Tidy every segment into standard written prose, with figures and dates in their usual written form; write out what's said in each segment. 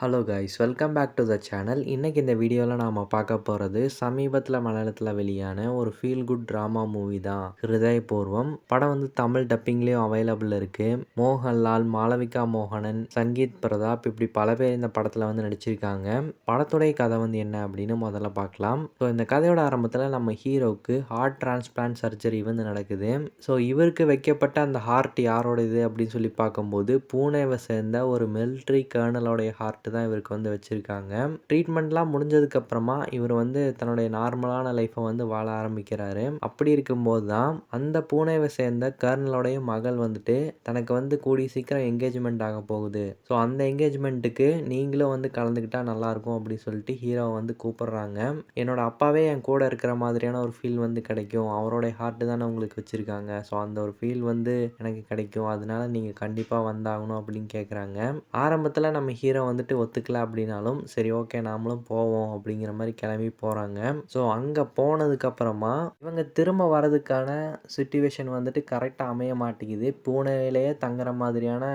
Hello guys, welcome back to the channel. இன்றைக்கி இந்த வீடியோவில் நாம் பார்க்க போகிறது சமீபத்தில் மலையாளத்தில் வெளியான ஒரு ஃபீல் குட் ட்ராமா மூவி தான் ஹிருதயபூர்வம். படம் வந்து தமிழ் டப்பிங்லேயும் அவைலபிள் இருக்குது. மோகன்லால், மாளவிகா மோகனன், சங்கீத் பிரதாப் இப்படி பல பேர் இந்த படத்தில் வந்து நடிச்சிருக்காங்க. படத்துடைய கதை வந்து என்ன அப்படின்னு முதல்ல பார்க்கலாம். ஸோ இந்த கதையோட ஆரம்பத்தில் நம்ம ஹீரோவுக்கு ஹார்ட் டிரான்ஸ்பிளான்ட் சர்ஜரி வந்து நடக்குது. ஸோ இவருக்கு வைக்கப்பட்ட அந்த ஹார்ட் யாரோட இது அப்படின்னு சொல்லி பார்க்கும்போது பூனேவை சேர்ந்த ஒரு மிலிட்ரி கர்னலோடைய ஹார்ட் தான் இவருக்கு வந்து வச்சுருக்காங்க. ட்ரீட்மெண்ட்லாம் முடிஞ்சதுக்கப்புறமா இவர் வந்து தன்னுடைய நார்மலான லைஃப்பை வந்து வாழ ஆரம்பிக்கிறாரு. அப்படி இருக்கும்போது தான் அந்த பூனேவை சேர்ந்த கர்னலோடைய மகள் வந்துட்டு தனக்கு வந்து கூடிய சீக்கிரம் என்கேஜ்மெண்ட் ஆக போகுது. ஸோ அந்த என்கேஜ்மெண்ட்டுக்கு நீங்களும் வந்து கலந்துக்கிட்டா நல்லாயிருக்கும் அப்படின்னு சொல்லிட்டு ஹீரோவை வந்து கூப்பிடுறாங்க. என்னோட அப்பாவே என் கூட இருக்கிற மாதிரியான ஒரு ஃபீல் வந்து கிடைக்கும். அவருடைய ஹார்ட்டு தானே உங்களுக்கு வச்சுருக்காங்க. ஸோ அந்த ஒரு ஃபீல் வந்து எனக்கு கிடைக்கும். அதனால நீங்கள் கண்டிப்பாக வந்தாகணும் அப்படின்னு கேட்குறாங்க. ஆரம்பத்தில் நம்ம ஹீரோ வந்துட்டு ஒத்துக்கல அப்படின்னாலும் சரி ஓகே நாமளும் போவோம் அப்படிங்கிற மாதிரி கிளம்பி போகிறாங்க. ஸோ அங்கே போனதுக்கப்புறமா இவங்க திரும்ப வரதுக்கான சுச்சுவேஷன் வந்துட்டு கரெக்டாக அமைய மாட்டேங்குது. பூனேலேயே தங்குற மாதிரியான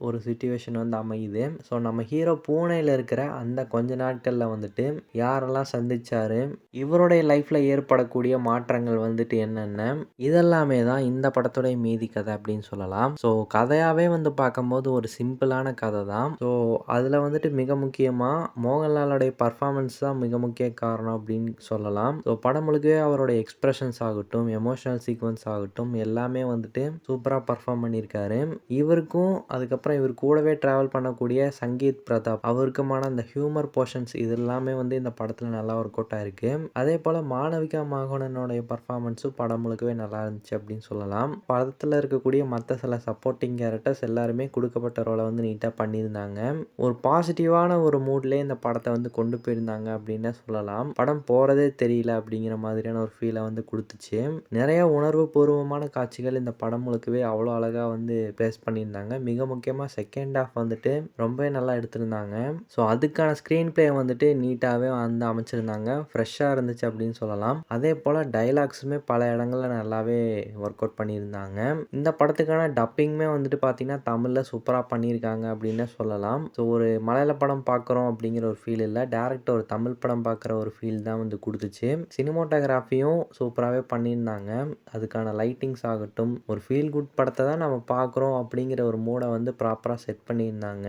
ஒரு சுச்சுவேஷன் வந்து அமையுது. ஸோ நம்ம ஹீரோ பூனேயில் இருக்கிற அந்த கொஞ்ச நாட்களில் வந்துட்டு யாரெல்லாம் சந்திச்சாரு, இவருடைய லைஃப்பில் ஏற்படக்கூடிய மாற்றங்கள் வந்துட்டு என்னென்ன, இதெல்லாமே தான் இந்த படத்துடைய மீதி கதை அப்படின்னு சொல்லலாம். ஸோ கதையாகவே வந்து பார்க்கும்போது ஒரு சிம்பிளான கதை தான். ஸோ அதில் வந்துட்டு மிக முக்கியமாக மோகன்லாலுடைய பர்ஃபார்மன்ஸ் தான் மிக முக்கிய காரணம் அப்படின்னு சொல்லலாம். ஸோ படம் முழுக்கவே அவருடைய எக்ஸ்பிரஷன்ஸ் ஆகட்டும், எமோஷனல் சீக்வன்ஸ் ஆகட்டும் எல்லாமே வந்துட்டு சூப்பராக பர்ஃபார்ம் பண்ணியிருக்காரு. இவருக்கும் அதுக்கப்புறம் இவர் கூடவே ட்ராவல் பண்ணக்கூடிய சங்கீத் பிரதாப் அவருக்குமான அந்த ஹியூமர் போர்ஷன்ஸ் இது எல்லாமே வந்து இந்த படத்தில் நல்லா ஒர்க் அவுட் ஆயிருக்கு. அதே போல் மாளவிகா மோகனனுடைய பர்ஃபார்மன்ஸும் படம் முழுக்கவே நல்லா இருந்துச்சு அப்படின்னு சொல்லலாம். படத்தில் இருக்கக்கூடிய மற்ற சில சப்போர்ட்டிங் கேரக்டர்ஸ் எல்லாருமே கொடுக்கப்பட்ட ரோலை வந்து நீட்டாக பண்ணியிருந்தாங்க. ஒரு பாசிட்டிவான ஒரு மூட்லேயே இந்த படத்தை வந்து கொண்டு போயிருந்தாங்க அப்படின்னு சொல்லலாம். படம் போகிறதே தெரியல அப்படிங்கிற மாதிரியான ஒரு ஃபீலை வந்து கொடுத்துச்சு. நிறைய உணர்வு பூர்வமான காட்சிகள் இந்த படம் முழுக்கவே அவ்வளோ அழகாக வந்து ப்ளேஸ் பண்ணியிருந்தாங்க. மிக முக்கியமாக செகண்ட் ஹாஃப் வந்துட்டு ரொம்பவே நல்லா எடுத்திருந்தாங்க. ஸோ அதுக்கான ஸ்க்ரீன் பிளே வந்துட்டு நீட்டாகவே வந்து அமைச்சிருந்தாங்க. ஃப்ரெஷ்ஷாக இருந்துச்சு அப்படின்னு சொல்லலாம். அதே போல் டைலாக்ஸுமே பல இடங்களில் நல்லாவே ஒர்க் அவுட் பண்ணியிருந்தாங்க. இந்த படத்துக்கான டப்பிங்குமே வந்துட்டு பார்த்திங்கன்னா தமிழில் சூப்பராக பண்ணியிருக்காங்க அப்படின்னு சொல்லலாம். ஸோ ஒரு மலையாள படம் பார்க்குறோம் அப்படிங்கிற ஒரு ஃபீல் இல்லை, டேரக்ட் ஒரு தமிழ் படம் பார்க்குற ஒரு ஃபீல் தான் வந்து கொடுத்துச்சு. சினிமோட்டோகிராஃபியும் சூப்பராகவே பண்ணியிருந்தாங்க. அதுக்கான லைட்டிங்ஸ் ஆகட்டும், ஒரு ஃபீல் குட் படத்தை தான் நம்ம பார்க்குறோம் அப்படிங்கிற ஒரு மூடை வந்து ப்ராப்பராக செட் பண்ணியிருந்தாங்க.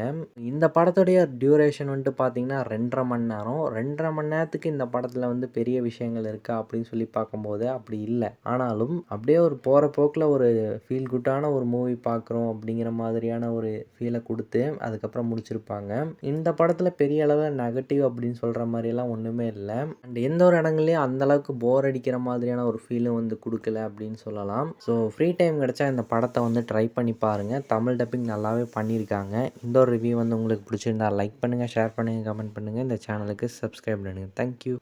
இந்த படத்துடைய டியூரேஷன் வந்துட்டு பார்த்தீங்கன்னா 2.5 மணி நேரம். 2.5 மணி நேரத்துக்கு இந்த படத்தில் வந்து பெரிய விஷயங்கள் இருக்கா அப்படின்னு சொல்லி பார்க்கும்போது அப்படி இல்லை. ஆனாலும் அப்படியே ஒரு போகிற போக்கில் ஒரு ஃபீல் குட்டான ஒரு மூவி பார்க்குறோம் அப்படிங்கிற மாதிரியான ஒரு ஃபீலை கொடுத்து அதுக்கப்புறம் முடிச்சிருப்பாங்க. இந்த படத்தில் பெரிய அளவில் நெகட்டிவ் அப்படின்னு சொல்கிற மாதிரியெல்லாம் ஒன்றுமே இல்லை. அண்ட் எந்த ஒரு இடங்கள்லையும் அந்தளவுக்கு போர் அடிக்கிற மாதிரியான ஒரு ஃபீலும் வந்து கொடுக்கல அப்படின்னு சொல்லலாம். ஸோ ஃப்ரீ டைம் கிடச்சா இந்த படத்தை வந்து ட்ரை பண்ணி பாருங்கள். தமிழ் டப்பிங் நல்லாவே பண்ணியிருக்காங்க. இந்த ஒரு ரிவ்யூ வந்து உங்களுக்கு பிடிச்சிருந்தா லைக் பண்ணுங்கள், ஷேர் பண்ணுங்கள், கமெண்ட் பண்ணுங்கள். இந்த சேனலுக்கு சப்ஸ்கிரைப் பண்ணுங்கள். தேங்க்யூ.